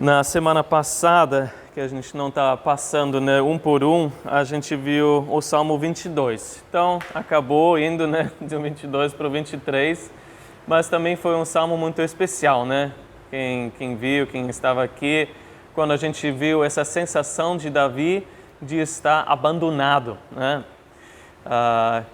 Na semana passada, que a gente não está passando, né, um por um, a gente viu o Salmo 22. Então, acabou indo, né, do 22 para o 23, mas também foi um salmo muito especial, né? Quem viu, quem estava aqui, quando a gente viu essa sensação de Davi de estar abandonado, né?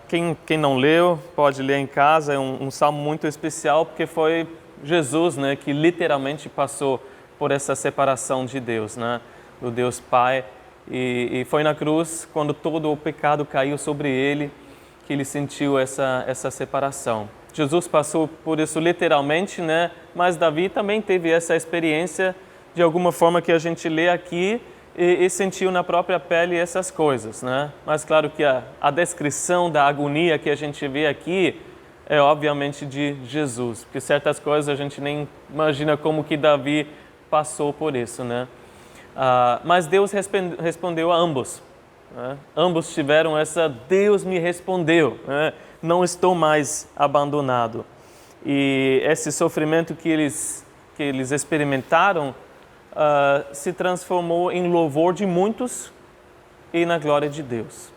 Quem não leu, pode ler em casa, é um salmo muito especial, porque foi Jesus, né, que literalmente passou por essa separação de Deus, né, do Deus Pai, e foi na cruz, quando todo o pecado caiu sobre ele, que ele sentiu essa separação. Jesus passou por isso literalmente, né, mas Davi também teve essa experiência, de alguma forma que a gente lê aqui, e sentiu na própria pele essas coisas, né? Mas claro que a descrição da agonia que a gente vê aqui é obviamente de Jesus, porque certas coisas a gente nem imagina como que Davi passou por isso, né? Mas Deus respondeu a ambos, né? Ambos tiveram essa, Deus me respondeu, né? Não estou mais abandonado. E esse sofrimento que eles experimentaram se transformou em louvor de muitos e na glória de Deus.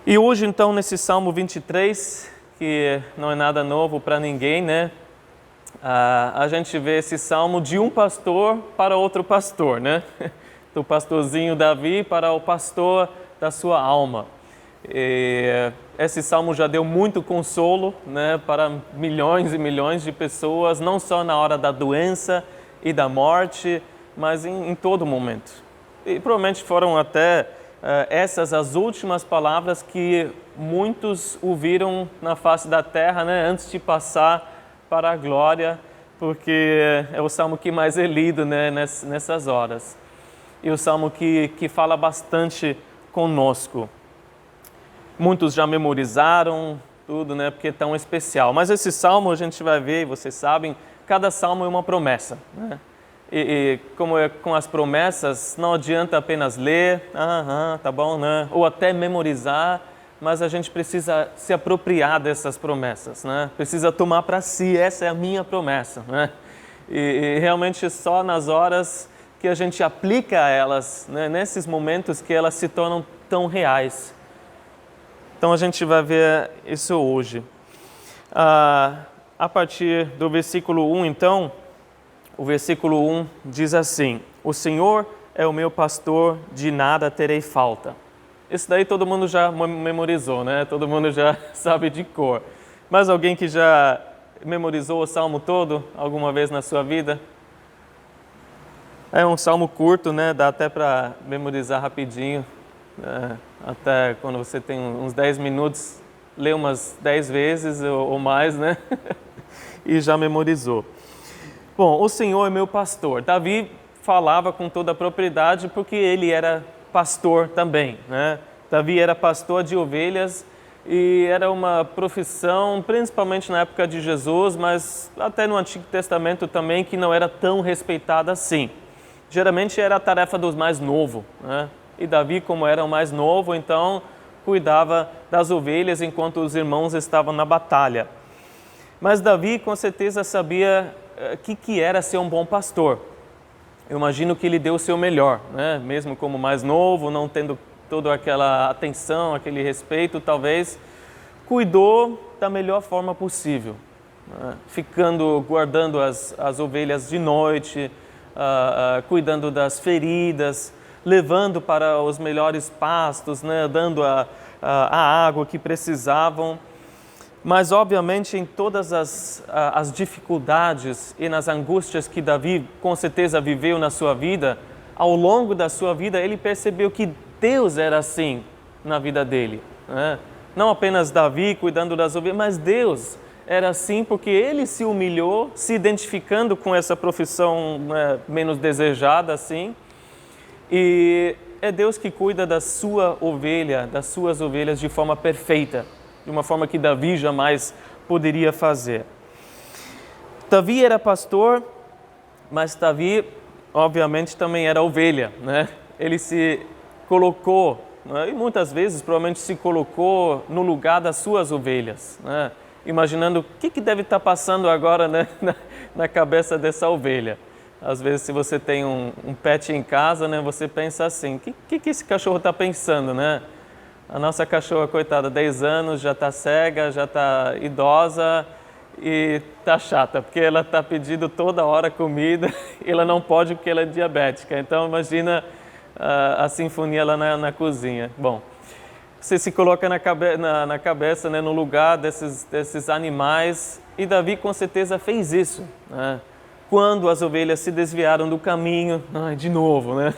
E hoje, então, nesse Salmo 23, que não é nada novo para ninguém, né? A gente vê esse salmo de um pastor para outro pastor, né? Do pastorzinho Davi para o pastor da sua alma. E esse salmo já deu muito consolo, né, para milhões e milhões de pessoas, não só na hora da doença e da morte, mas em todo momento. E provavelmente foram até essas as últimas palavras que muitos ouviram na face da terra, né, antes de passar para a glória, porque é o salmo que mais é lido, né, nessas horas. E o salmo que fala bastante conosco. Muitos já memorizaram tudo, né, porque é tão especial. Mas esse salmo a gente vai ver, vocês sabem, cada salmo é uma promessa, né? E como é com as promessas, não adianta apenas ler, tá bom, né? Ou até memorizar, mas a gente precisa se apropriar dessas promessas, né? Precisa tomar para si, essa é a minha promessa, né? E realmente só nas horas que a gente aplica elas, né? Nesses momentos que elas se tornam tão reais. Então a gente vai ver isso hoje. A partir do versículo 1, então, o versículo 1 diz assim: O Senhor é o meu pastor, de nada terei falta. Isso daí todo mundo já memorizou, né? Todo mundo já sabe de cor. Mas alguém que já memorizou o salmo todo alguma vez na sua vida? É um salmo curto, né? Dá até para memorizar rapidinho. Até quando você tem uns 10 minutos, lê umas 10 vezes ou mais, né? E já memorizou. Bom, o Senhor é meu pastor. Davi falava com toda a propriedade porque ele era pastor também, né? Davi era pastor de ovelhas e era uma profissão, principalmente na época de Jesus, mas até no Antigo Testamento também, que não era tão respeitada assim. Geralmente era a tarefa dos mais novos, né? E Davi, como era o mais novo, então cuidava das ovelhas enquanto os irmãos estavam na batalha. Mas Davi com certeza sabia que era ser um bom pastor. Eu imagino que ele deu o seu melhor, né? Mesmo como mais novo, não tendo toda aquela atenção, aquele respeito, talvez cuidou da melhor forma possível, né? Guardando as ovelhas de noite, cuidando das feridas, levando para os melhores pastos, né? Dando a água que precisavam. Mas, obviamente, em todas as dificuldades e nas angústias que Davi, com certeza, viveu na sua vida, ao longo da sua vida, ele percebeu que Deus era assim na vida dele, né? Não apenas Davi cuidando das ovelhas, mas Deus era assim porque ele se humilhou, se identificando com essa profissão, né, menos desejada, assim. E é Deus que cuida da sua ovelha, das suas ovelhas de forma perfeita, de uma forma que Davi jamais poderia fazer. Davi era pastor, mas Davi, obviamente, também era ovelha, né? Ele se colocou, né? E muitas vezes provavelmente se colocou no lugar das suas ovelhas, né? Imaginando o que deve estar passando agora, né, na cabeça dessa ovelha. Às vezes, se você tem um pet em casa, né, você pensa assim, o que esse cachorro está pensando, né? A nossa cachorra, coitada, 10 anos, já está cega, já está idosa e está chata, porque ela está pedindo toda hora comida e ela não pode porque ela é diabética. Então, imagina a sinfonia lá na cozinha. Bom, você se coloca na cabeça, né, no lugar desses animais, e Davi com certeza fez isso, né? Quando as ovelhas se desviaram do caminho, de novo, né?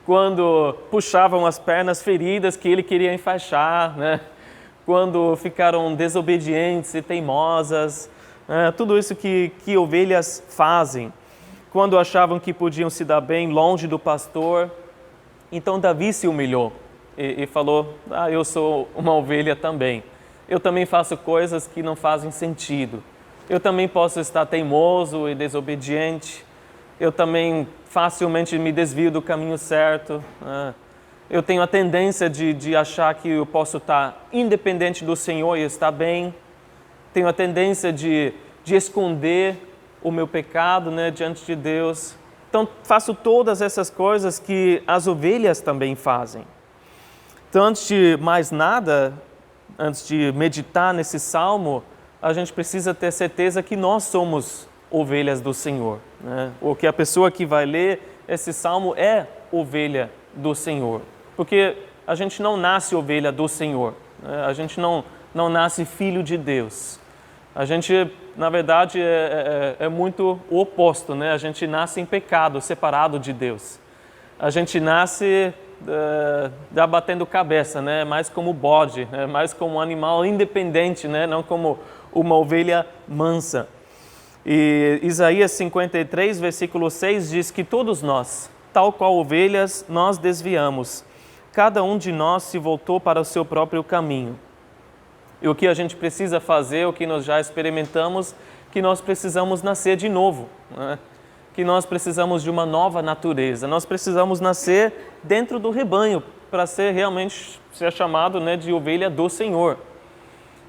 Quando puxavam as pernas feridas que ele queria enfaixar, né? Quando ficaram desobedientes e teimosas, né? Tudo isso que ovelhas fazem. Quando achavam que podiam se dar bem longe do pastor, então Davi se humilhou e falou, eu sou uma ovelha também. Eu também faço coisas que não fazem sentido. Eu também posso estar teimoso e desobediente. Eu também facilmente me desvio do caminho certo. Eu tenho a tendência de achar que eu posso estar independente do Senhor e estar bem. Tenho a tendência de esconder o meu pecado, né, diante de Deus. Então, faço todas essas coisas que as ovelhas também fazem. Então, antes de mais nada, antes de meditar nesse salmo, a gente precisa ter certeza que nós somos ovelhas do Senhor, né? Ou que a pessoa que vai ler esse salmo é ovelha do Senhor. Porque a gente não nasce ovelha do Senhor, né? A gente não nasce filho de Deus. A gente, na verdade, é muito o oposto, né? A gente nasce em pecado, separado de Deus. A gente nasce batendo cabeça, né? Mais como bode, né? Mais como um animal independente, né? Não como uma ovelha mansa. E Isaías 53, versículo 6 diz que todos nós, tal qual ovelhas, nós desviamos. Cada um de nós se voltou para o seu próprio caminho. E o que a gente precisa fazer, o que nós já experimentamos, que nós precisamos nascer de novo, né? Que nós precisamos de uma nova natureza. Nós precisamos nascer dentro do rebanho para realmente ser chamado, né, de ovelha do Senhor.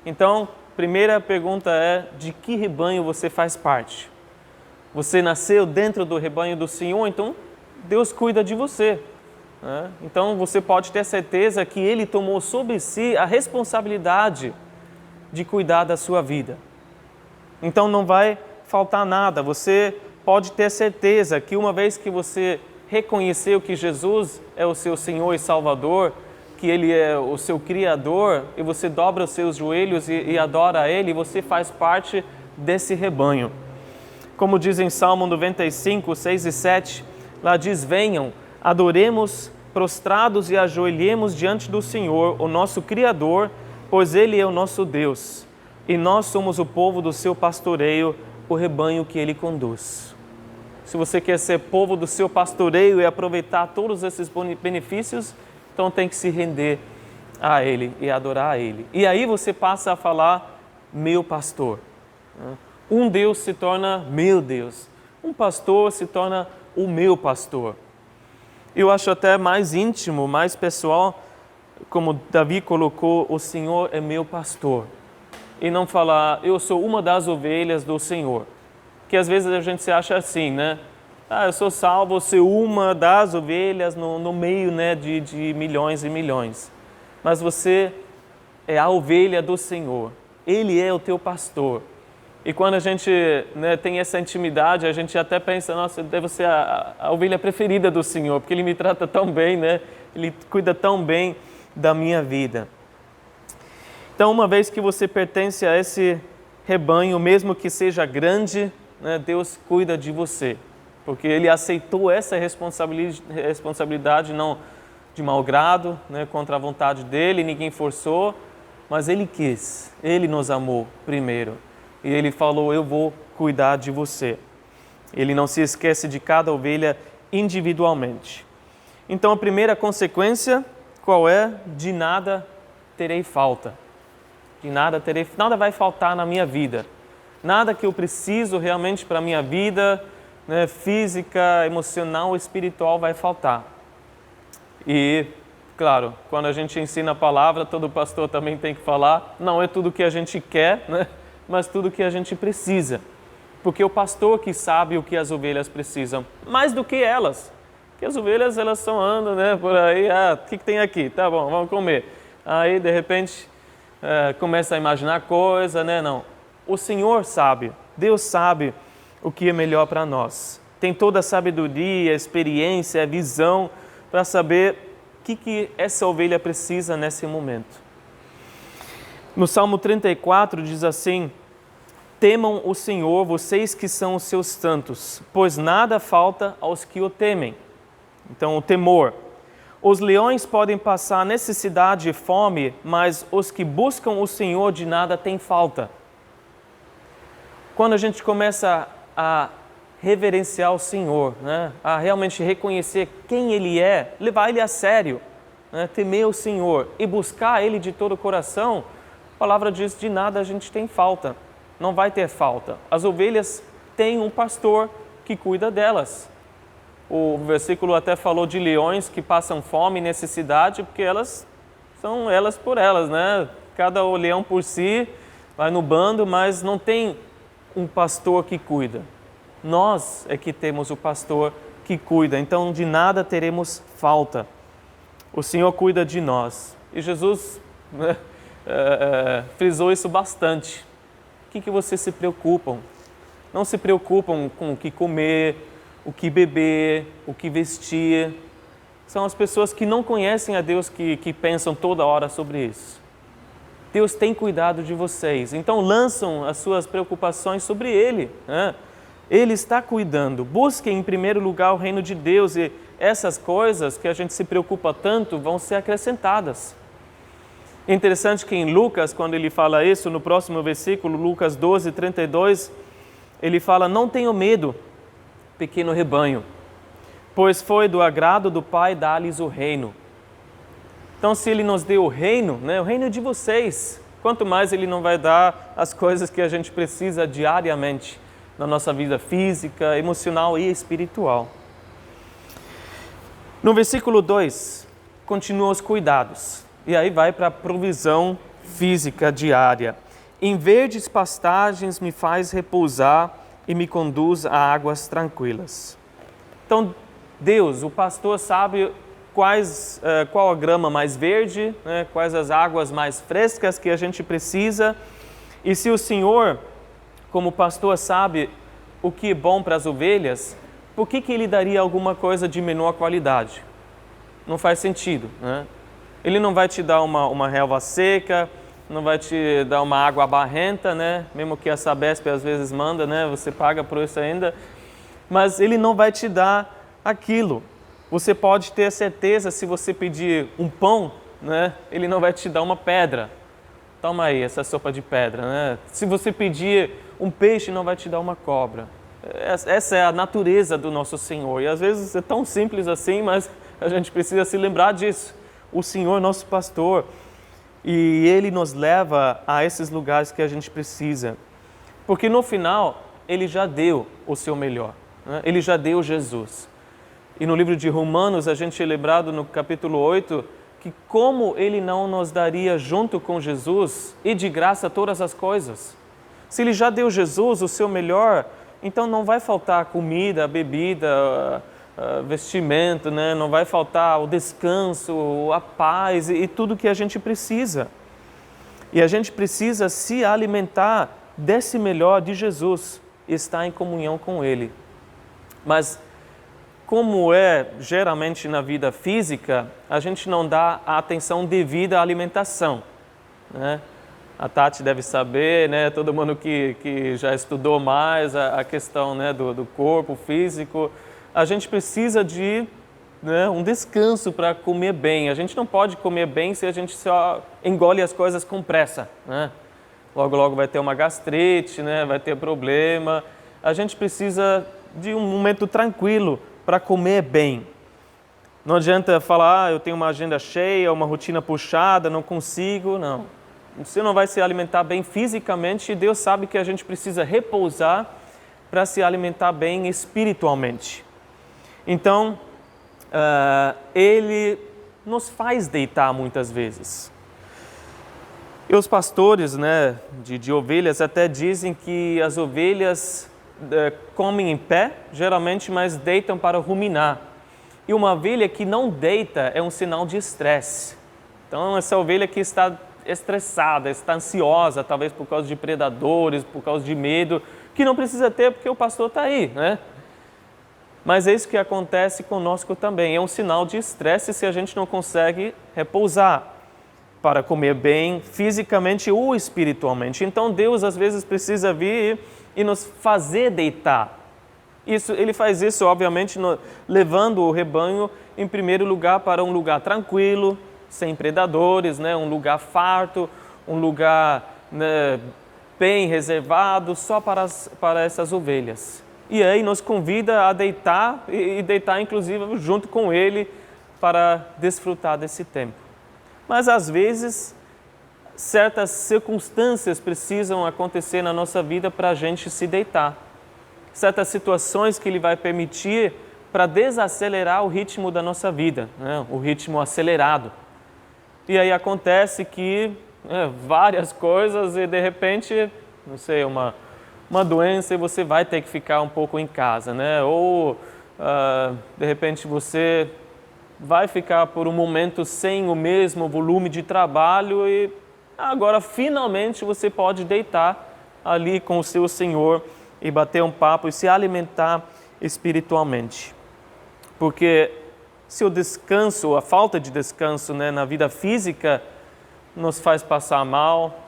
Então, primeira pergunta é, de que rebanho você faz parte? Você nasceu dentro do rebanho do Senhor, então Deus cuida de você, né? Então você pode ter certeza que Ele tomou sobre si a responsabilidade de cuidar da sua vida. Então não vai faltar nada, você pode ter certeza que uma vez que você reconheceu que Jesus é o seu Senhor e Salvador, que Ele é o seu Criador, e você dobra os seus joelhos e adora a Ele, você faz parte desse rebanho. Como diz em Salmo 95, 6 e 7, lá diz, venham, adoremos prostrados e ajoelhemos diante do Senhor, o nosso Criador, pois Ele é o nosso Deus, e nós somos o povo do seu pastoreio, o rebanho que Ele conduz. Se você quer ser povo do seu pastoreio e aproveitar todos esses benefícios, então tem que se render a Ele e adorar a Ele. E aí você passa a falar, meu pastor. Um Deus se torna meu Deus. Um pastor se torna o meu pastor. Eu acho até mais íntimo, mais pessoal, como Davi colocou, o Senhor é meu pastor. E não falar, eu sou uma das ovelhas do Senhor. Porque às vezes a gente se acha assim, né? Eu sou salvo, eu sou uma das ovelhas no meio, né, de milhões e milhões. Mas você é a ovelha do Senhor. Ele é o teu pastor. E quando a gente, né, tem essa intimidade, a gente até pensa, nossa, eu devo ser a ovelha preferida do Senhor, porque Ele me trata tão bem, né? Ele cuida tão bem da minha vida. Então, uma vez que você pertence a esse rebanho, mesmo que seja grande, né, Deus cuida de você. Porque Ele aceitou essa responsabilidade não de mau grado, né, contra a vontade dEle, ninguém forçou, mas Ele quis, Ele nos amou primeiro. E Ele falou, eu vou cuidar de você. Ele não se esquece de cada ovelha individualmente. Então a primeira consequência, qual é? De nada terei falta. Nada vai faltar na minha vida. Nada que eu preciso realmente para a minha vida, né, física, emocional, espiritual, vai faltar. E, claro, quando a gente ensina a palavra, todo pastor também tem que falar, não é tudo que a gente quer, né, mas tudo que a gente precisa. porque o pastor que sabe o que as ovelhas precisam, mais do que elas. Porque as ovelhas, elas só andam, né, por aí, o que tem aqui? Tá bom, vamos comer. Aí, de repente, começa a imaginar coisa, né? Não, o Senhor sabe, Deus sabe o que é melhor para nós. Tem toda a sabedoria, a experiência, a visão para saber o que essa ovelha precisa nesse momento. No Salmo 34 diz assim: temam o Senhor, vocês que são os seus santos, pois nada falta aos que o temem. Então, o temor. Os leões podem passar necessidade e fome, mas os que buscam o Senhor de nada têm falta. Quando a gente começa a reverenciar o Senhor, né, a realmente reconhecer quem Ele é, levar Ele a sério, né, temer o Senhor e buscar Ele de todo o coração, a palavra diz: de nada a gente tem falta, não vai ter falta. As ovelhas têm um pastor que cuida delas. O versículo até falou de leões que passam fome e necessidade, porque elas são elas por elas, né? Cada leão por si vai no bando, mas não tem um pastor que cuida. Nós é que temos o pastor que cuida, então de nada teremos falta. O Senhor cuida de nós. E Jesus, né, frisou isso bastante. O que vocês se preocupam? Não se preocupam com o que comer, o que beber, o que vestir. São as pessoas que não conhecem a Deus que pensam toda hora sobre isso. Deus tem cuidado de vocês, então lançam as suas preocupações sobre Ele, né? Ele está cuidando. Busquem em primeiro lugar o reino de Deus e essas coisas que a gente se preocupa tanto vão ser acrescentadas. É interessante que em Lucas, quando ele fala isso, no próximo versículo, Lucas 12, 32, ele fala: não tenham medo, pequeno rebanho, pois foi do agrado do Pai dar-lhes o reino. Então, se Ele nos deu o reino, né, o reino é de vocês, quanto mais Ele não vai dar as coisas que a gente precisa diariamente na nossa vida física, emocional e espiritual. No versículo 2, continua os cuidados, e aí vai para a provisão física diária. Em verdes pastagens me faz repousar e me conduz a águas tranquilas. Então, Deus, o pastor, sabe qual a grama mais verde, né, quais as águas mais frescas que a gente precisa. E se o Senhor, como pastor, sabe o que é bom para as ovelhas, por que Ele daria alguma coisa de menor qualidade? Não faz sentido, né? Ele não vai te dar uma relva seca, não vai te dar uma água barrenta, né? Mesmo que a Sabesp às vezes manda, né? Você paga por isso ainda. Mas Ele não vai te dar aquilo. Você pode ter certeza, se você pedir um pão, né? Ele não vai te dar uma pedra. Toma aí essa sopa de pedra, né? Se você pedir um peixe, não vai te dar uma cobra. Essa é a natureza do nosso Senhor. E às vezes é tão simples assim, mas a gente precisa se lembrar disso. O Senhor é nosso pastor. E Ele nos leva a esses lugares que a gente precisa. Porque no final, Ele já deu o seu melhor, né? Ele já deu Jesus. E no livro de Romanos, a gente é lembrado no capítulo 8, que como Ele não nos daria junto com Jesus e de graça todas as coisas. Se Ele já deu Jesus, o seu melhor, então não vai faltar comida, bebida, vestimento, né? Não vai faltar o descanso, a paz e tudo que a gente precisa. E a gente precisa se alimentar desse melhor de Jesus e estar em comunhão com Ele. Mas, como é geralmente na vida física, a gente não dá a atenção devida à alimentação, né? A Tati deve saber, né? Todo mundo que já estudou mais a questão, né, do corpo físico. A gente precisa de, né, um descanso para comer bem. A gente não pode comer bem se a gente só engole as coisas com pressa, né? Logo, logo vai ter uma gastrite, né? Vai ter problema. A gente precisa de um momento tranquilo para comer bem. Não adianta falar, eu tenho uma agenda cheia, uma rotina puxada, não consigo, não. Você não vai se alimentar bem fisicamente e Deus sabe que a gente precisa repousar para se alimentar bem espiritualmente. Então, Ele nos faz deitar muitas vezes. E os pastores, né, de ovelhas até dizem que as ovelhas comem em pé, geralmente, mas deitam para ruminar. E uma ovelha que não deita é um sinal de estresse. Então, essa ovelha que está estressada, está ansiosa, talvez por causa de predadores, por causa de medo, que não precisa ter porque o pastor está aí, né? Mas é isso que acontece conosco também. É um sinal de estresse se a gente não consegue repousar para comer bem fisicamente ou espiritualmente. Então Deus às vezes precisa vir e nos fazer deitar. Ele faz isso, obviamente, levando o rebanho, em primeiro lugar, para um lugar tranquilo, sem predadores, né? Um lugar farto, um lugar, né, bem reservado só para essas ovelhas. E aí nos convida a deitar e deitar inclusive junto com ele para desfrutar desse tempo. Mas às vezes certas circunstâncias precisam acontecer na nossa vida para a gente se deitar. Certas situações que ele vai permitir para desacelerar o ritmo da nossa vida, né? O ritmo acelerado. E aí acontece que várias coisas e de repente, não sei, uma doença e você vai ter que ficar um pouco em casa, né? Ou de repente você vai ficar por um momento sem o mesmo volume de trabalho e agora finalmente você pode deitar ali com o seu Senhor e bater um papo e se alimentar espiritualmente. Porque se o descanso, a falta de descanso, né, na vida física nos faz passar mal,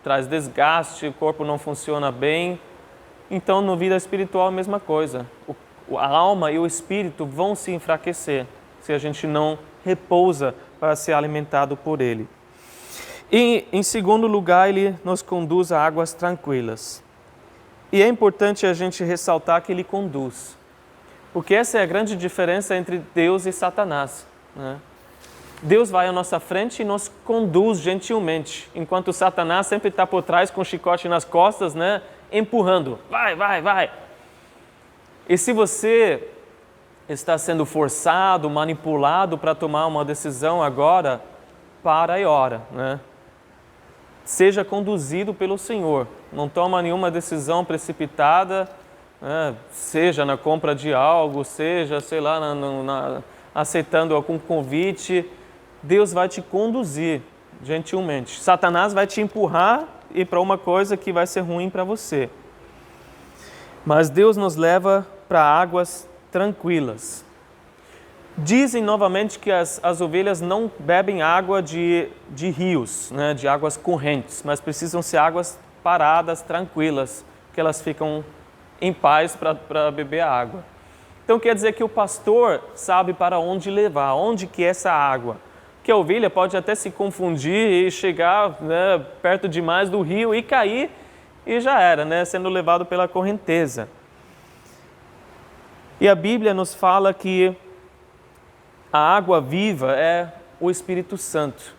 traz desgaste, o corpo não funciona bem, então na vida espiritual a mesma coisa. A alma e o espírito vão se enfraquecer se a gente não repousa para ser alimentado por Ele. E, em segundo lugar, Ele nos conduz a águas tranquilas. E é importante a gente ressaltar que Ele conduz, porque essa é a grande diferença entre Deus e Satanás, né? Deus vai à nossa frente e nos conduz gentilmente, enquanto Satanás sempre está por trás com o chicote nas costas, né? Empurrando, vai, vai, vai. E se você está sendo forçado, manipulado para tomar uma decisão agora, para e ora, né? Seja conduzido pelo Senhor, não toma nenhuma decisão precipitada, né? Seja na compra de algo, seja, sei lá, aceitando algum convite, Deus vai te conduzir gentilmente. Satanás vai te empurrar e para uma coisa que vai ser ruim para você. Mas Deus nos leva para águas tranquilas. Dizem novamente que as ovelhas não bebem água de rios, né, de águas correntes, mas precisam ser águas paradas, tranquilas, que elas ficam em paz para beber a água. Então quer dizer que o pastor sabe para onde levar, onde que é essa água. Que a ovelha pode até se confundir e chegar, né, perto demais do rio e cair e já era, né, sendo levado pela correnteza. E a Bíblia nos fala que a água viva é o Espírito Santo.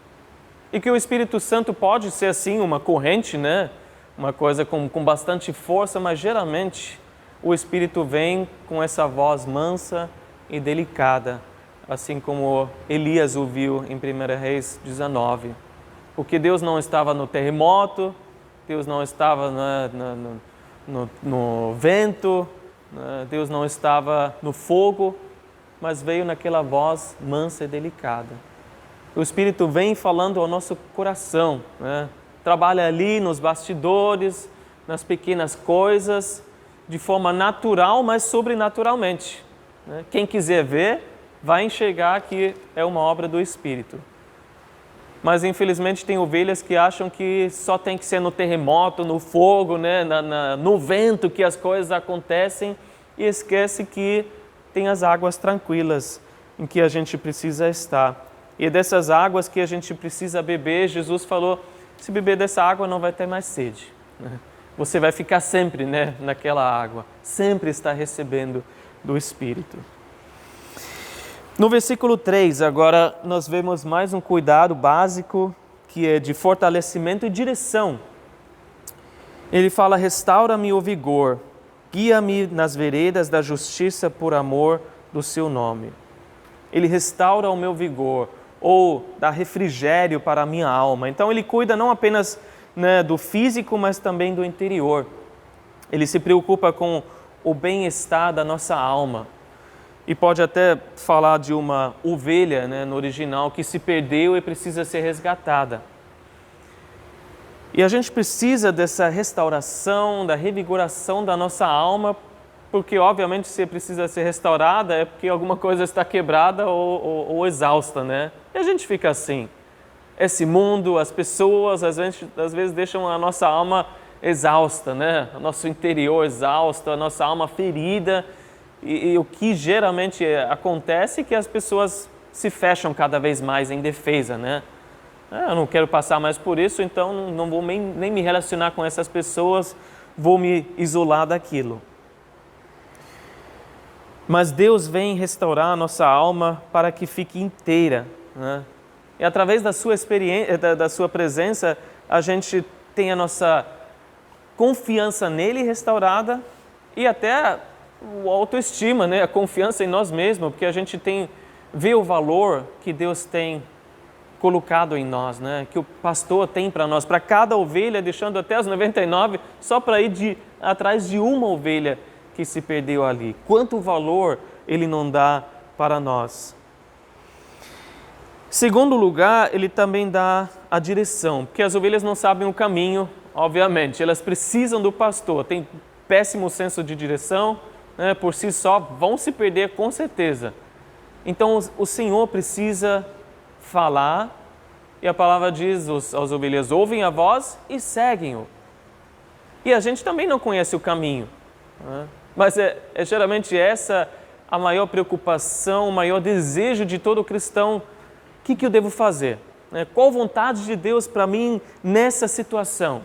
E que o Espírito Santo pode ser assim uma corrente, né, uma coisa com bastante força, mas geralmente o Espírito vem com essa voz mansa e delicada, assim como Elias ouviu em 1 Reis 19. Porque Deus não estava no terremoto, Deus não estava no vento, Deus não estava no fogo, mas veio naquela voz mansa e delicada. O Espírito vem falando ao nosso coração, né? Trabalha ali nos bastidores, nas pequenas coisas, de forma natural, mas sobrenaturalmente, né? Quem quiser ver, vai enxergar que é uma obra do Espírito. Mas infelizmente tem ovelhas que acham que só tem que ser no terremoto, no fogo, né? No vento que as coisas acontecem e esquece que tem as águas tranquilas em que a gente precisa estar. E dessas águas que a gente precisa beber, Jesus falou, se beber dessa água não vai ter mais sede, né? Você vai ficar sempre, né, naquela água, sempre está recebendo do Espírito. No versículo 3, agora nós vemos mais um cuidado básico, que é de fortalecimento e direção. Ele fala, restaura-me o vigor, guia-me nas veredas da justiça por amor do seu nome. Ele restaura o meu vigor, ou dá refrigério para a minha alma. Então ele cuida não apenas, né, do físico, mas também do interior. Ele se preocupa com o bem-estar da nossa alma. E pode até falar de uma ovelha, né, no original, que se perdeu e precisa ser resgatada. E a gente precisa dessa restauração, da revigoração da nossa alma, porque obviamente se precisa ser restaurada é porque alguma coisa está quebrada ou exausta, né? E a gente fica assim. Esse mundo, as pessoas, às vezes deixam a nossa alma exausta, né? O nosso interior exausto, a nossa alma ferida. E o que geralmente acontece é que as pessoas se fecham cada vez mais em defesa, né? Eu não quero passar mais por isso, então não vou nem me relacionar com essas pessoas, vou me isolar daquilo. Mas Deus vem restaurar a nossa alma para que fique inteira, né? E através da sua experiência, da sua presença, a gente tem a nossa confiança nele restaurada e até a autoestima, né? A confiança em nós mesmos, porque a gente vê o valor que Deus tem colocado em nós, né? Que o pastor tem para nós, para cada ovelha, deixando até as 99, só para ir atrás de uma ovelha que se perdeu ali. Quanto valor ele não dá para nós. Segundo lugar, ele também dá a direção, porque as ovelhas não sabem o caminho, obviamente, elas precisam do pastor, tem péssimo senso de direção, né? Por si só vão se perder com certeza. Então o Senhor precisa falar, e a palavra diz, as ovelhas ouvem a voz e seguem-o. E a gente também não conhece o caminho, né? Mas é geralmente essa a maior preocupação, o maior desejo de todo cristão. O que eu devo fazer? Qual a vontade de Deus para mim nessa situação?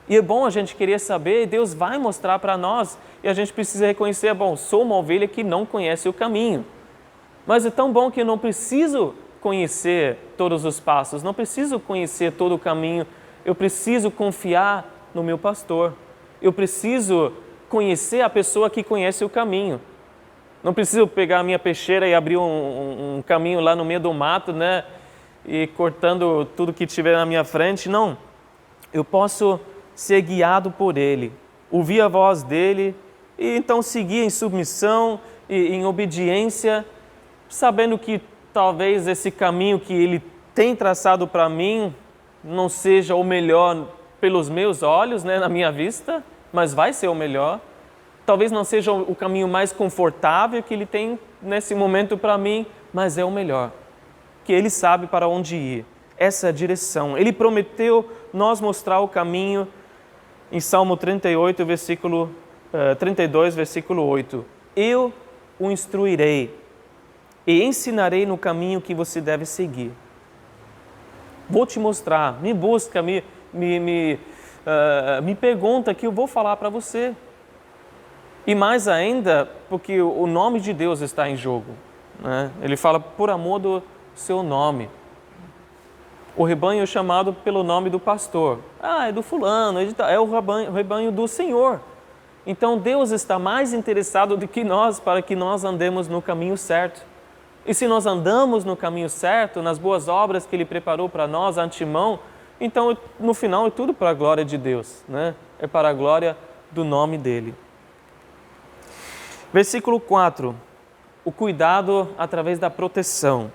E é bom a gente querer saber, e Deus vai mostrar para nós, e a gente precisa reconhecer, sou uma ovelha que não conhece o caminho. Mas é tão bom que eu não preciso conhecer todos os passos, não preciso conhecer todo o caminho, eu preciso confiar no meu pastor, eu preciso conhecer a pessoa que conhece o caminho. Não preciso pegar a minha peixeira e abrir um caminho lá no meio do mato, né? E cortando tudo que tiver na minha frente, não. Eu posso ser guiado por Ele, ouvir a voz dEle e então seguir em submissão e em obediência, sabendo que talvez esse caminho que Ele tem traçado para mim não seja o melhor pelos meus olhos, né, na minha vista, mas vai ser o melhor. Talvez não seja o caminho mais confortável que Ele tem nesse momento para mim, mas é o melhor, que Ele sabe para onde ir. Essa é a direção. Ele prometeu nos mostrar o caminho em Salmo 32, versículo 8. Eu o instruirei e ensinarei no caminho que você deve seguir. Vou te mostrar, me busca, me pergunta que eu vou falar para você. E mais ainda, porque o nome de Deus está em jogo, né? Ele fala por amor do seu nome. O rebanho é chamado pelo nome do pastor. É do fulano, é o rebanho do Senhor. Então Deus está mais interessado do que nós para que nós andemos no caminho certo. E se nós andamos no caminho certo, nas boas obras que Ele preparou para nós, antemão, então no final é tudo para a glória de Deus, né? É para a glória do nome dEle. Versículo 4, o cuidado através da proteção.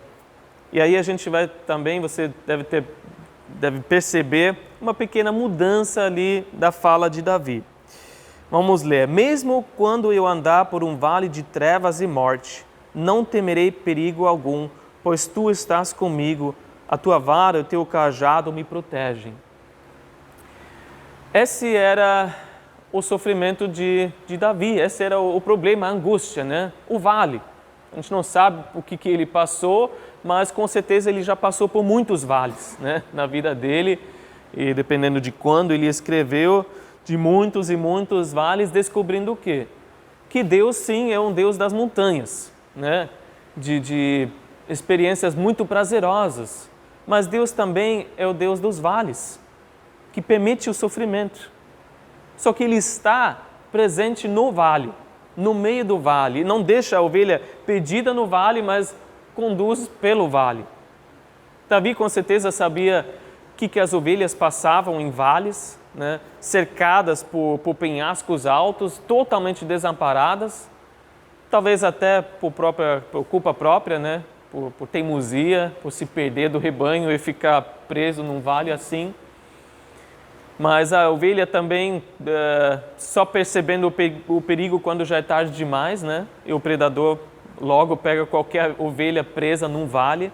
E aí a gente vai também, você deve perceber uma pequena mudança ali da fala de Davi. Vamos ler. Mesmo quando eu andar por um vale de trevas e morte, não temerei perigo algum, pois tu estás comigo, a tua vara e o teu cajado me protegem. Esse era o sofrimento de Davi, esse era o problema, a angústia, né? O vale. A gente não sabe o que ele passou, mas com certeza ele já passou por muitos vales, né, na vida dele, e dependendo de quando ele escreveu, de muitos e muitos vales, descobrindo o quê? Que Deus sim é um Deus das montanhas, né? De experiências muito prazerosas, mas Deus também é o Deus dos vales, que permite o sofrimento. Só que Ele está presente no vale, no meio do vale. Não deixa a ovelha perdida no vale, mas conduz pelo vale. Davi com certeza sabia que as ovelhas passavam em vales, né? Cercadas por penhascos altos, totalmente desamparadas, talvez até por culpa própria, né? Por teimosia, por se perder do rebanho e ficar preso num vale assim. Mas a ovelha também, só percebendo o perigo quando já é tarde demais, né? E o predador logo pega qualquer ovelha presa num vale.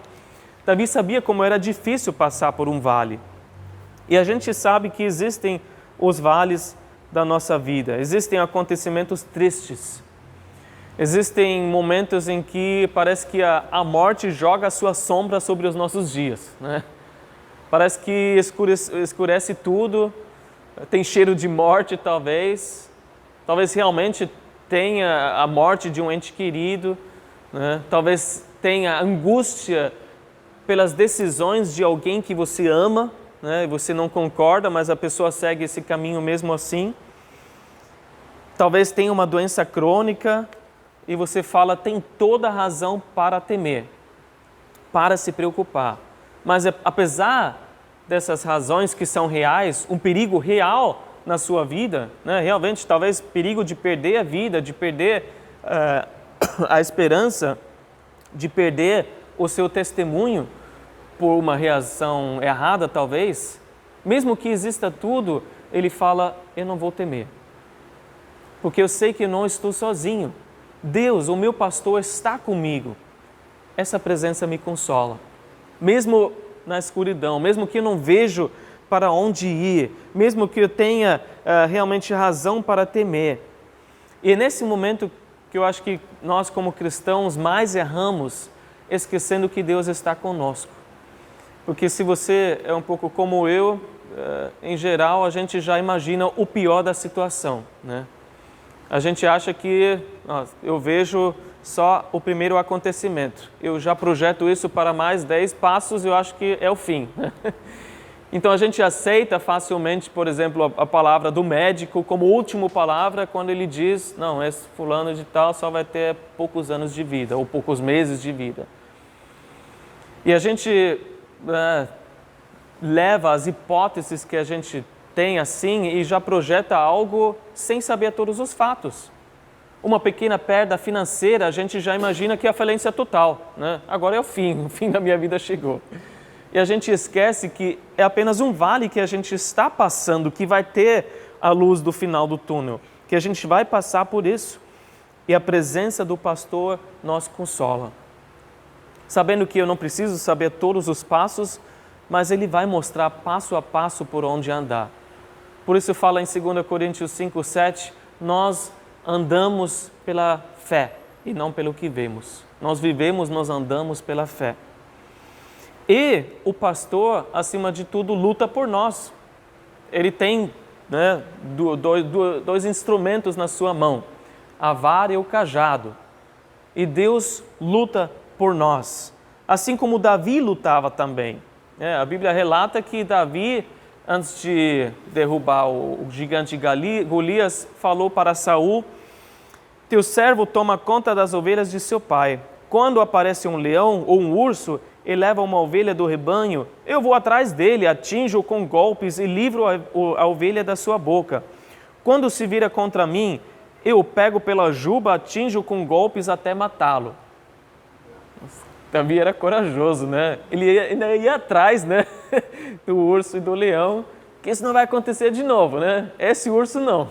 Davi sabia como era difícil passar por um vale. E a gente sabe que existem os vales da nossa vida, existem acontecimentos tristes. Existem momentos em que parece que a morte joga a sua sombra sobre os nossos dias, né? Parece que escurece tudo, tem cheiro de morte talvez realmente tenha a morte de um ente querido, né? Talvez tenha angústia pelas decisões de alguém que você ama, né? Você não concorda, mas a pessoa segue esse caminho mesmo assim. Talvez tenha uma doença crônica e você fala, tem toda a razão para temer, para se preocupar. Mas apesar dessas razões que são reais, um perigo real na sua vida, né? Realmente talvez perigo de perder a vida, de perder a esperança, de perder o seu testemunho por uma reação errada talvez, mesmo que exista tudo, ele fala, eu não vou temer, porque eu sei que eu não estou sozinho. Deus, o meu pastor, está comigo. Essa presença me consola. Mesmo na escuridão, mesmo que eu não vejo para onde ir, mesmo que eu tenha realmente razão para temer. E é nesse momento que eu acho que nós como cristãos mais erramos, esquecendo que Deus está conosco. Porque se você é um pouco como eu, em geral a gente já imagina o pior da situação, né? A gente acha que eu vejo só o primeiro acontecimento. Eu já projeto isso para mais 10 passos e eu acho que é o fim. Então a gente aceita facilmente, por exemplo, a palavra do médico como última palavra quando ele diz, não, esse fulano de tal só vai ter poucos anos de vida ou poucos meses de vida. E a gente leva as hipóteses que a gente tem assim e já projeta algo sem saber todos os fatos. Uma pequena perda financeira, a gente já imagina que é a falência total, né? Agora é o fim da minha vida chegou. E a gente esquece que é apenas um vale que a gente está passando, que vai ter a luz do final do túnel, que a gente vai passar por isso. E a presença do pastor nos consola. Sabendo que eu não preciso saber todos os passos, mas ele vai mostrar passo a passo por onde andar. Por isso fala em 2 Coríntios 5:7, nós andamos pela fé e não pelo que vemos. Nós vivemos, nós andamos pela fé. E o pastor, acima de tudo, luta por nós. Ele tem, né, dois instrumentos na sua mão, a vara e o cajado. E Deus luta por nós, assim como Davi lutava também. A Bíblia relata que Davi, antes de derrubar o gigante Golias, falou para Saul, teu servo toma conta das ovelhas de seu pai. Quando aparece um leão ou um urso e leva uma ovelha do rebanho, eu vou atrás dele, atinjo-o com golpes e livro a ovelha da sua boca. Quando se vira contra mim, eu o pego pela juba, atinjo-o com golpes até matá-lo. Davi era corajoso, né? Ele ainda ia atrás, né? Do urso e do leão, que isso não vai acontecer de novo, né? Esse urso não.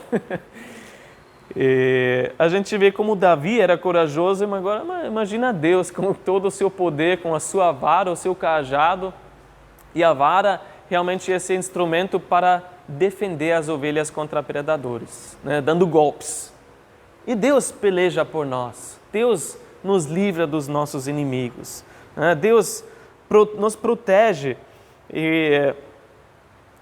E a gente vê como Davi era corajoso, mas agora imagina Deus com todo o seu poder, com a sua vara, o seu cajado. E a vara realmente é esse instrumento para defender as ovelhas contra predadores, né? Dando golpes. E Deus peleja por nós. Deus nos livra dos nossos inimigos. Deus nos protege. E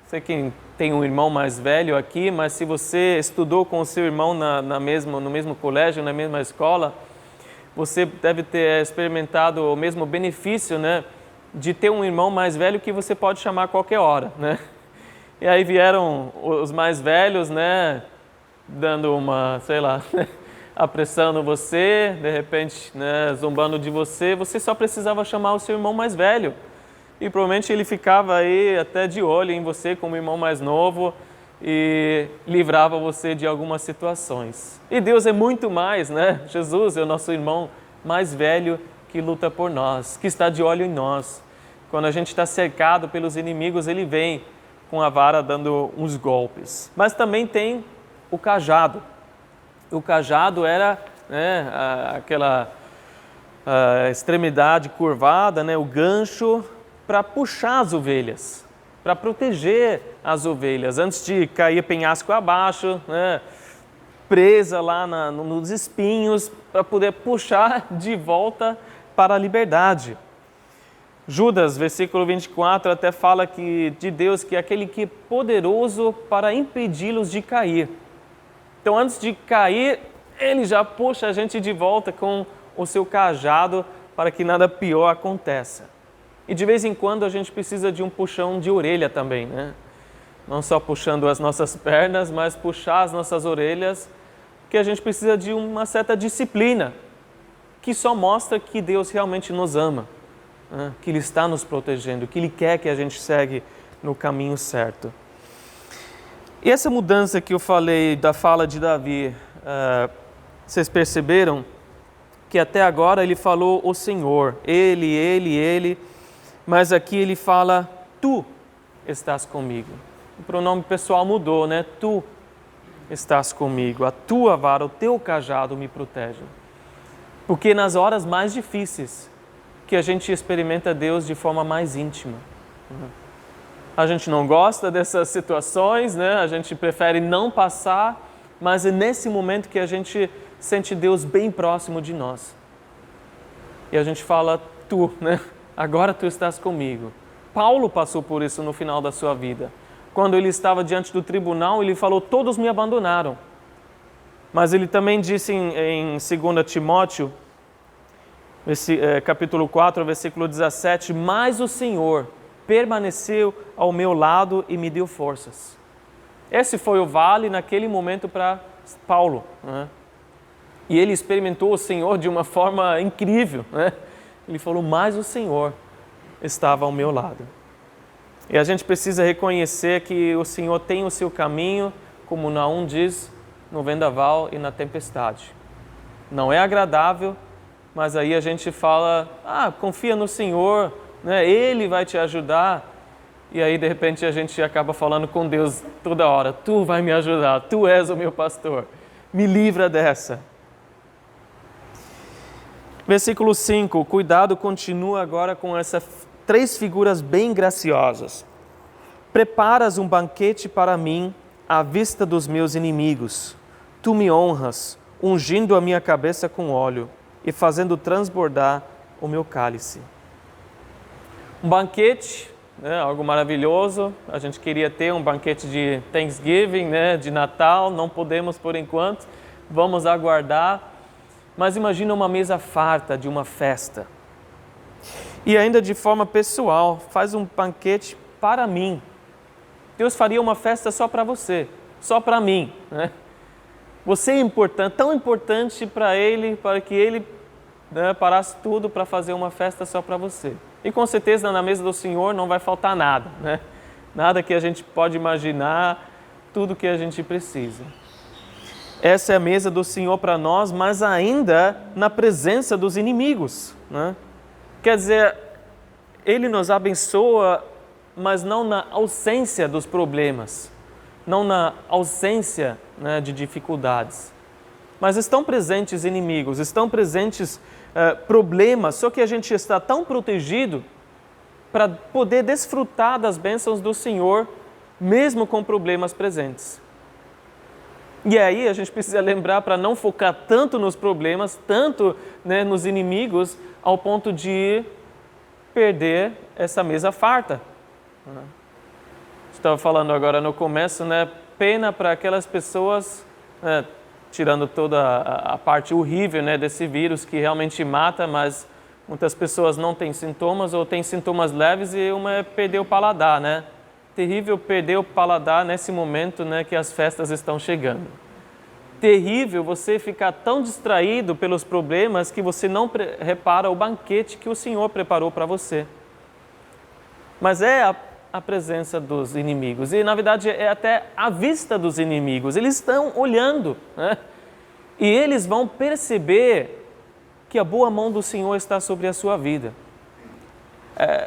sei que tem um irmão mais velho aqui, mas se você estudou com o seu irmão no mesmo colégio, na mesma escola, você deve ter experimentado o mesmo benefício, né, de ter um irmão mais velho que você pode chamar a qualquer hora, né? E aí vieram os mais velhos, né, dando uma, sei lá, apressando você, de repente, né, zombando de você, você só precisava chamar o seu irmão mais velho. E provavelmente ele ficava aí até de olho em você como irmão mais novo e livrava você de algumas situações. E Deus é muito mais, né? Jesus é o nosso irmão mais velho que luta por nós, que está de olho em nós. Quando a gente está cercado pelos inimigos, Ele vem com a vara dando uns golpes. Mas também tem o cajado. O cajado era, né, aquela extremidade curvada, né, o gancho para puxar as ovelhas, para proteger as ovelhas, antes de cair penhasco abaixo, né, presa lá nos espinhos, para poder puxar de volta para a liberdade. Judas, versículo 24, até fala de Deus que é aquele que é poderoso para impedi-los de cair. Então, antes de cair, Ele já puxa a gente de volta com o seu cajado para que nada pior aconteça. E de vez em quando a gente precisa de um puxão de orelha também, né? Não só puxando as nossas pernas, mas puxar as nossas orelhas, que a gente precisa de uma certa disciplina, que só mostra que Deus realmente nos ama, né? Que Ele está nos protegendo, que Ele quer que a gente segue no caminho certo. E essa mudança que eu falei da fala de Davi, vocês perceberam que até agora ele falou o Senhor, ele, mas aqui ele fala, tu estás comigo. O pronome pessoal mudou, né? Tu estás comigo, a tua vara, o teu cajado me protege. Porque nas horas mais difíceis que a gente experimenta Deus de forma mais íntima. A gente não gosta dessas situações, né? A gente prefere não passar, mas é nesse momento que a gente sente Deus bem próximo de nós. E a gente fala, tu, né? Agora tu estás comigo. Paulo passou por isso no final da sua vida. Quando ele estava diante do tribunal, ele falou, todos me abandonaram. Mas ele também disse em 2 Timóteo, capítulo 4, versículo 17, mas o Senhor permaneceu ao meu lado e me deu forças. Esse foi o vale naquele momento para Paulo, né? E ele experimentou o Senhor de uma forma incrível, né? Ele falou, mas o Senhor estava ao meu lado. E a gente precisa reconhecer que o Senhor tem o seu caminho, como Naum diz, no vendaval e na tempestade. Não é agradável, mas aí a gente fala, confia no Senhor, né? Ele vai te ajudar. E aí, de repente, a gente acaba falando com Deus toda hora, tu vai me ajudar, tu és o meu pastor, me livra dessa. Versículo 5, o cuidado continua agora com essas 3 figuras bem graciosas. Preparas um banquete para mim à vista dos meus inimigos. Tu me honras, ungindo a minha cabeça com óleo e fazendo transbordar o meu cálice. Um banquete, né, algo maravilhoso. A gente queria ter um banquete de Thanksgiving, né, de Natal, não podemos por enquanto, vamos aguardar. Mas imagina uma mesa farta de uma festa. E ainda de forma pessoal, faz um banquete para mim. Deus faria uma festa só para você, só para mim, né? Você é importante, tão importante para Ele, para que Ele, né, parasse tudo para fazer uma festa só para você. E com certeza na mesa do Senhor não vai faltar nada, né? Nada que a gente pode imaginar, tudo que a gente precisa. Essa é a mesa do Senhor para nós, mas ainda na presença dos inimigos, né? Quer dizer, Ele nos abençoa, mas não na ausência dos problemas, não na ausência, né, de dificuldades. Mas estão presentes inimigos, estão presentes problemas, só que a gente está tão protegido para poder desfrutar das bênçãos do Senhor, mesmo com problemas presentes. E aí a gente precisa lembrar para não focar tanto nos problemas, tanto, né, nos inimigos, ao ponto de perder essa mesa farta. Estava falando agora no começo, né, pena para aquelas pessoas, né, tirando toda a parte horrível, né, desse vírus que realmente mata, mas muitas pessoas não têm sintomas ou têm sintomas leves e uma é perder o paladar, né? Terrível perder o paladar nesse momento, né, que as festas estão chegando. Terrível você ficar tão distraído pelos problemas que você não repara o banquete que o Senhor preparou para você. Mas é a presença dos inimigos. E, na verdade, é até a vista dos inimigos. Eles estão olhando, né? E eles vão perceber que a boa mão do Senhor está sobre a sua vida.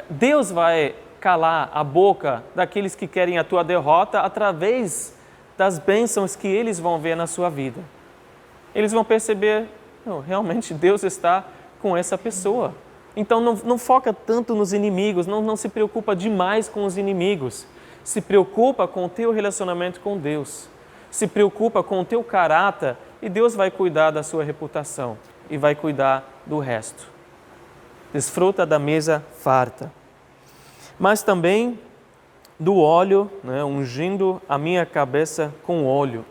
Deus vai calar a boca daqueles que querem a tua derrota através das bênçãos que eles vão ver na sua vida. Eles vão perceber, não, realmente Deus está com essa pessoa. Então não foca tanto nos inimigos, não se preocupa demais com os inimigos. Se preocupa com o teu relacionamento com Deus. Se preocupa com o teu caráter e Deus vai cuidar da sua reputação e vai cuidar do resto. Desfruta da mesa farta. Mas também do óleo, né, ungindo a minha cabeça com óleo.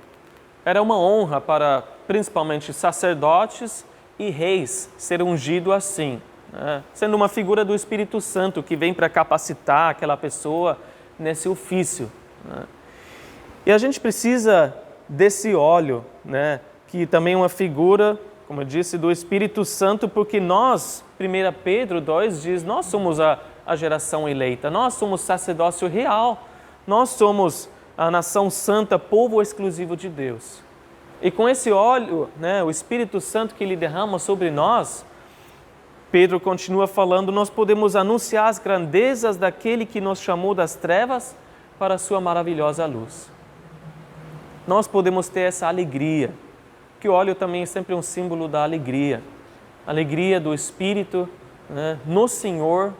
Era uma honra para principalmente sacerdotes e reis ser ungido assim, né, sendo uma figura do Espírito Santo que vem para capacitar aquela pessoa nesse ofício, né. E a gente precisa desse óleo, né, que também é uma figura, como eu disse, do Espírito Santo, porque nós, 1 Pedro 2 diz, nós somos a geração eleita, nós somos sacerdócio real, nós somos a nação santa, povo exclusivo de Deus. E com esse óleo, né, o Espírito Santo que Ele derrama sobre nós, Pedro continua falando, nós podemos anunciar as grandezas daquele que nos chamou das trevas para a sua maravilhosa luz. Nós podemos ter essa alegria, que o óleo também é sempre um símbolo da alegria do Espírito, né, no Senhor,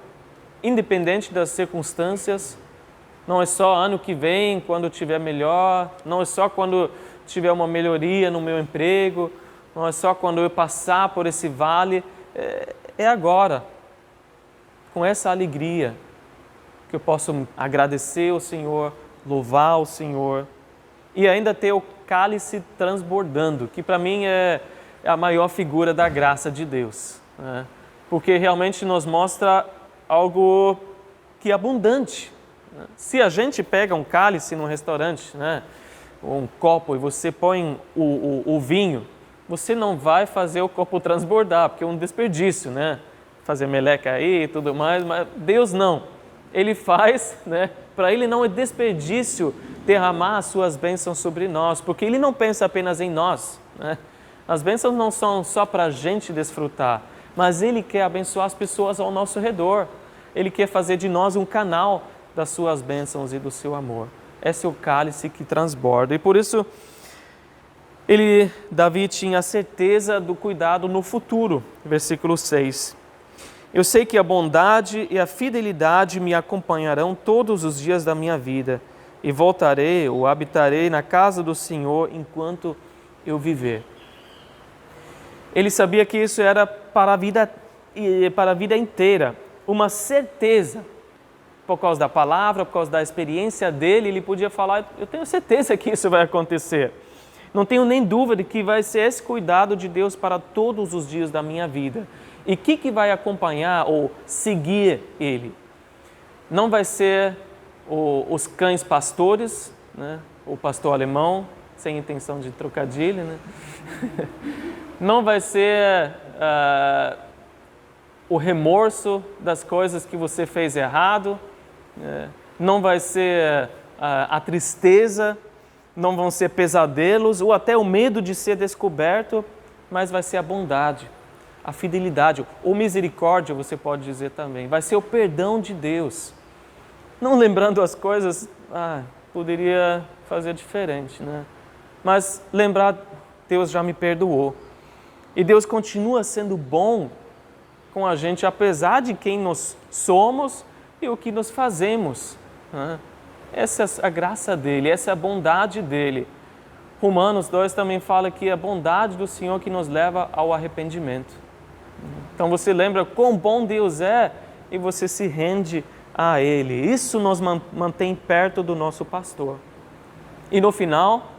independente das circunstâncias. Não é só ano que vem, quando estiver melhor, não é só quando tiver uma melhoria no meu emprego, não é só quando eu passar por esse vale, é agora, com essa alegria, que eu posso agradecer ao Senhor, louvar o Senhor, e ainda ter o cálice transbordando, que para mim é a maior figura da graça de Deus, né? Porque realmente nos mostra algo que é abundante. Se a gente pega um cálice num restaurante, né, ou um copo, e você põe o vinho, você não vai fazer o copo transbordar, porque é um desperdício, né? Fazer meleca aí e tudo mais, mas Deus não. Ele faz, né? Para Ele não é desperdício derramar as suas bênçãos sobre nós, porque Ele não pensa apenas em nós, né? As bênçãos não são só para a gente desfrutar, mas Ele quer abençoar as pessoas ao nosso redor. Ele quer fazer de nós um canal das suas bênçãos e do seu amor. Esse é o cálice que transborda. E por isso, Davi tinha a certeza do cuidado no futuro. Versículo 6. Eu sei que a bondade e a fidelidade me acompanharão todos os dias da minha vida, e voltarei ou habitarei na casa do Senhor enquanto eu viver. Ele sabia que isso era para a vida inteira, uma certeza. Por causa da palavra, por causa da experiência dele, ele podia falar, eu tenho certeza que isso vai acontecer. Não tenho nem dúvida que vai ser esse cuidado de Deus para todos os dias da minha vida. E o que vai acompanhar ou seguir ele? Não vai ser os cães pastores, né? O pastor alemão, sem intenção de trocadilho, né? Não vai ser o remorso das coisas que você fez errado, não vai ser a tristeza, não vão ser pesadelos ou até o medo de ser descoberto, mas vai ser a bondade, a fidelidade, ou misericórdia, você pode dizer também. Vai ser o perdão de Deus. Não lembrando as coisas, poderia fazer diferente, né? Mas lembrar, Deus já me perdoou. E Deus continua sendo bom com a gente, apesar de quem nós somos e o que nós fazemos, né? Essa é a graça dele, essa é a bondade dele. Romanos 2 também fala que é a bondade do Senhor que nos leva ao arrependimento. Então você lembra quão bom Deus é e você se rende a Ele. Isso nos mantém perto do nosso pastor. E no final,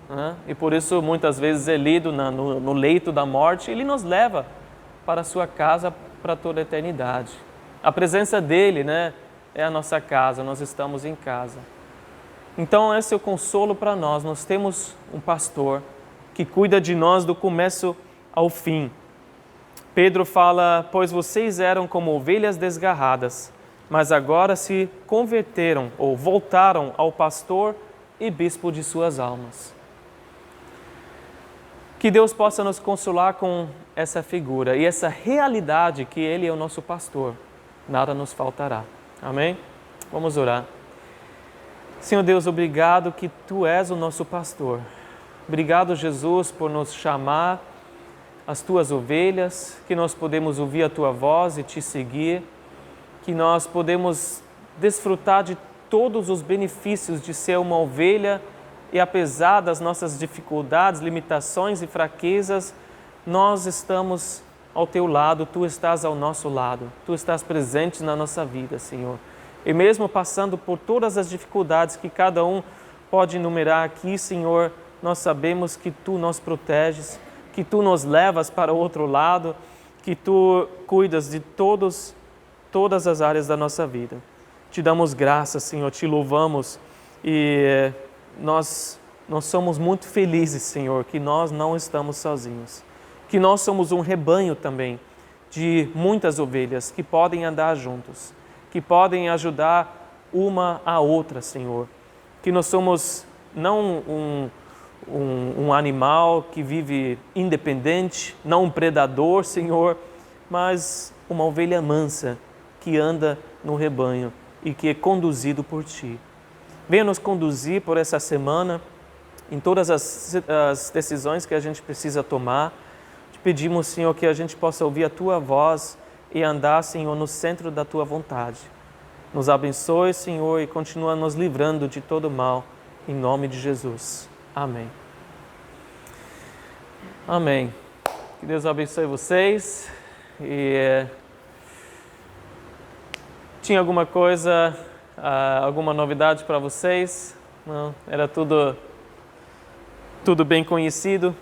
né, e por isso muitas vezes é lido no leito da morte, Ele nos leva para a sua casa para toda a eternidade. A presença dEle, né, é a nossa casa, nós estamos em casa. Então esse é o consolo para nós. Nós temos um pastor que cuida de nós do começo ao fim. Pedro fala, pois vocês eram como ovelhas desgarradas, mas agora se converteram ou voltaram ao pastor e bispo de suas almas. Que Deus possa nos consolar com essa figura e essa realidade que Ele é o nosso pastor. Nada nos faltará. Amém? Vamos orar. Senhor Deus, obrigado que Tu és o nosso pastor. Obrigado, Jesus, por nos chamar as Tuas ovelhas, que nós podemos ouvir a Tua voz e Te seguir, que nós podemos desfrutar de todos os benefícios de ser uma ovelha e apesar das nossas dificuldades, limitações e fraquezas, nós estamos ao Teu lado, Tu estás ao nosso lado, Tu estás presente na nossa vida, Senhor. E mesmo passando por todas as dificuldades que cada um pode enumerar aqui, Senhor, nós sabemos que Tu nos proteges, que Tu nos levas para o outro lado, que Tu cuidas de todas as áreas da nossa vida. Te damos graças, Senhor, Te louvamos e nós somos muito felizes, Senhor, que nós não estamos sozinhos, que nós somos um rebanho também de muitas ovelhas que podem andar juntos, que podem ajudar uma a outra, Senhor, que nós somos não um animal que vive independente, não um predador, Senhor, mas uma ovelha mansa que anda no rebanho e que é conduzido por Ti. Venha nos conduzir por essa semana em todas as decisões que a gente precisa tomar. Te pedimos, Senhor, que a gente possa ouvir a Tua voz e andar, Senhor, no centro da Tua vontade. Nos abençoe, Senhor, e continua nos livrando de todo mal, em nome de Jesus. Amém. Amém. Que Deus abençoe vocês. Tinha alguma coisa, alguma novidade para vocês? Não, era tudo bem conhecido.